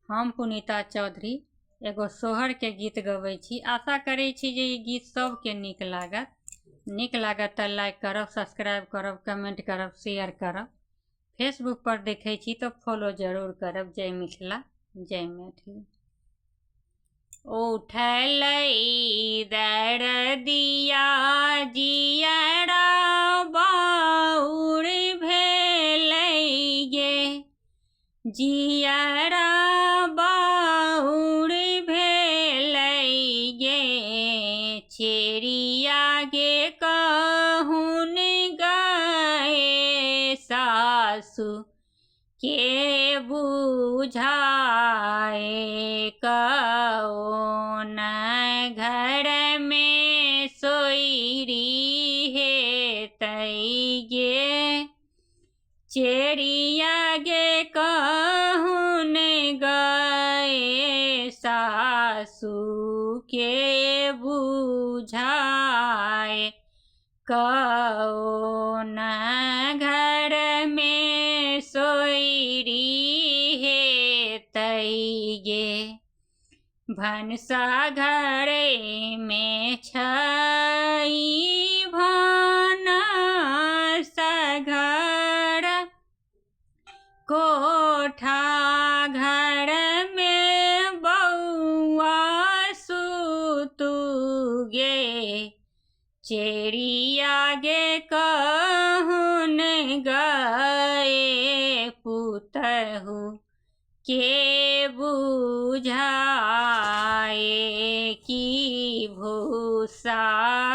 हम पुनीता चौधरी एगो सोहर के गीत गबै छी। आशा करै छी जे ई गीत सबके नीक लागत तऽ लाइक करब, सब्सक्राइब करब, कमेंट करब, शेयर करब। फेसबुक पर देखै छी तो फॉलो जरूर करब। जय मिथिला, जय मैथिली। उठलै दरदिया जियरा बाउर भेलै गे, जियरा बाउर भेलै गे। चेरिया गे कहून गए सासु के बुझाए, कौन घर में सोइरी हेतै गे। चेरिया गे कहून गए सासु के बुझाए, कौन घर में सोइरी हेतै गे। भनसा घरे में छै भानस घर, कोठा घर में बौआ सुतु गे। चेरिया गे कहून गए पुतहु के बुझाए, कि भूसा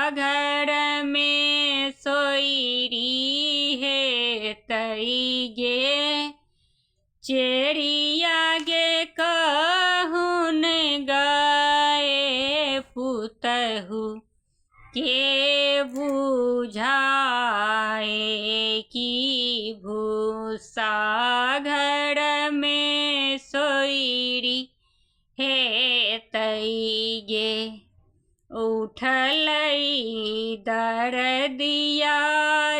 घर में सोइरी हेतै गे। चेरिया गे कहून गए पुतहु के बुझाए, कि भूसा घर में सोइरी हेतै गे। उठलै दरदिया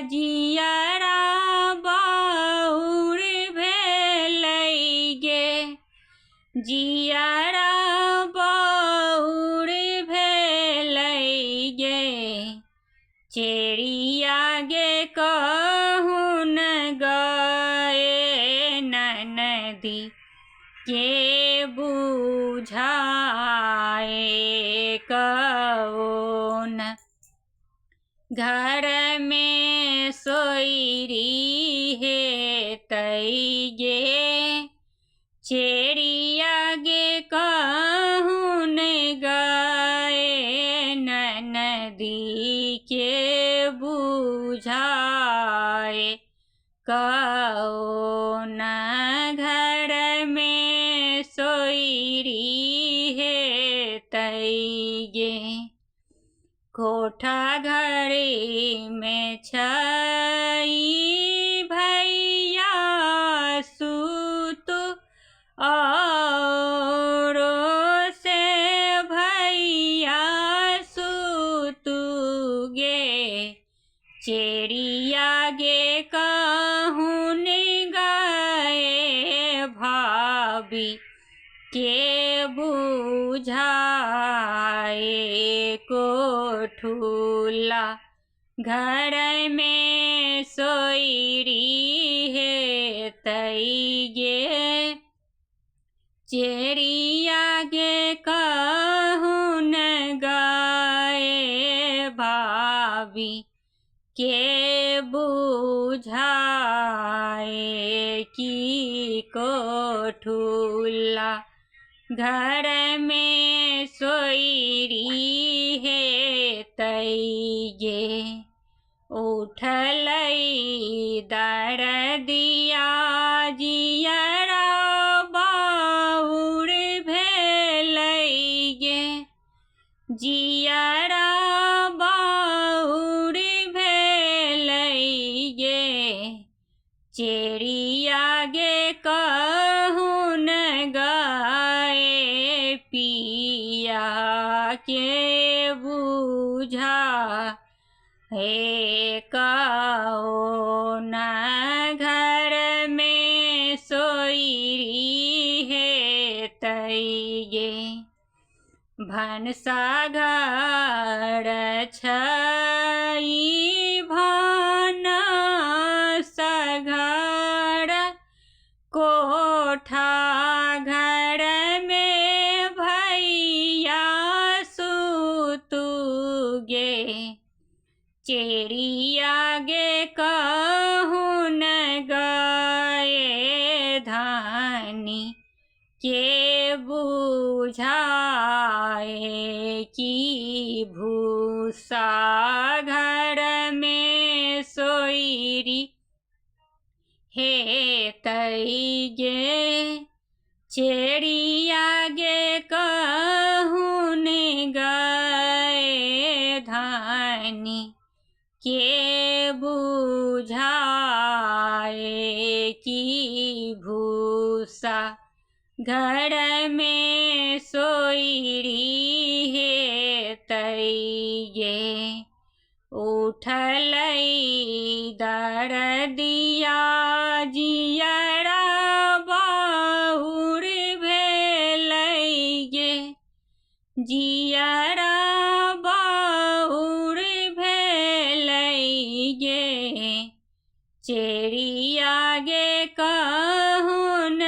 जियरा बाउर भेलै गे, जियरा बाउर भेलै गे। चेरिया गे कहून गए ननदी के बुझाए, कौन घर में सोइरी हेतै गे। चेरिया गे कहून गए ननदी के बुझाए, कौन घर में सोइरी हेतै गे। कोठा घरे में छै भैया सुतु, औरो से भैया सुतु गे। चेरिया गे कहून गए भाभी के बुझाए, कोठुला घर में सोइरी हेतै गे। चेरिया गे कहून गए भाभी के बुझाए, कि कोठुला घर में सोइरी हेतै गे। उठलै दरदिया जियरा बाउर भेलै गे, जियरा बाउर भेलै गे। चेरिया गे कहून गए पिया के बुझा हे, कौन घर में सोइरी तई गे भनसा घर छई भानस घर कोठा घर में भैया सुतु गे चिड़िया गे कहून गए धानी के बुझाए कि भूसा घर में सोईरी हे तई गे चिड़िया गे कहून गए धानी के बुझाए कि भूसा घर में सोईरी हे तई गे उठलई दरदिया जियरा बाहुर भेलई गे जियरा बाहुर भेलई गे चिड़िया गे कहून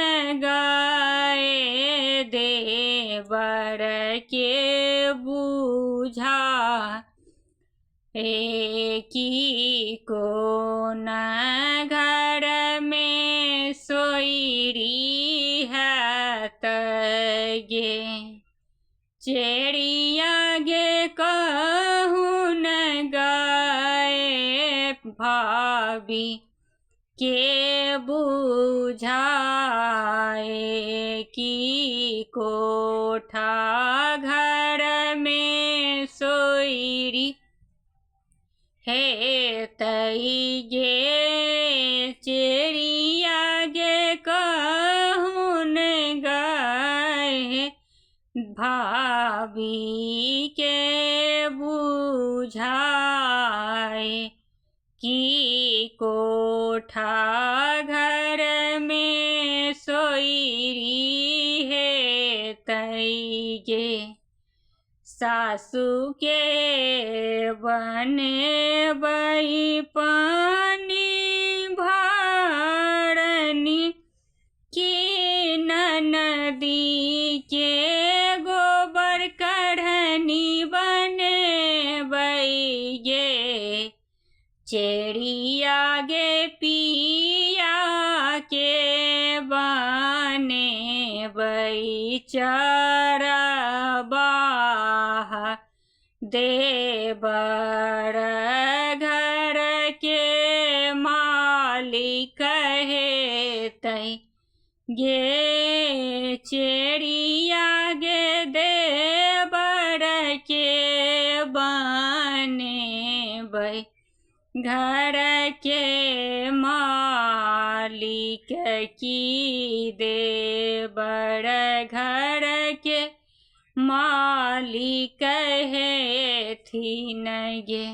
गए देवर के बुझा की कोन घर में सोईरी है तगे चिड़िया गे कहून गए भाभी के बुझाए कि कोठा घर में सोईरी हे तई गे चिड़िया गे कहून गए भाभी के बुझाए कि कोठा घर में सोईरी हे तई गे सासू के बने बई पानी भरनी की ननदी के गोबर कढ़नी बने बई गे चिड़िया गे पिया के बने बई चरबा देवर घर के मालिक हे तई गे चिड़िया गे देवर के बने बई घर के मालिक की देवर घर के मालिक है थी न गे।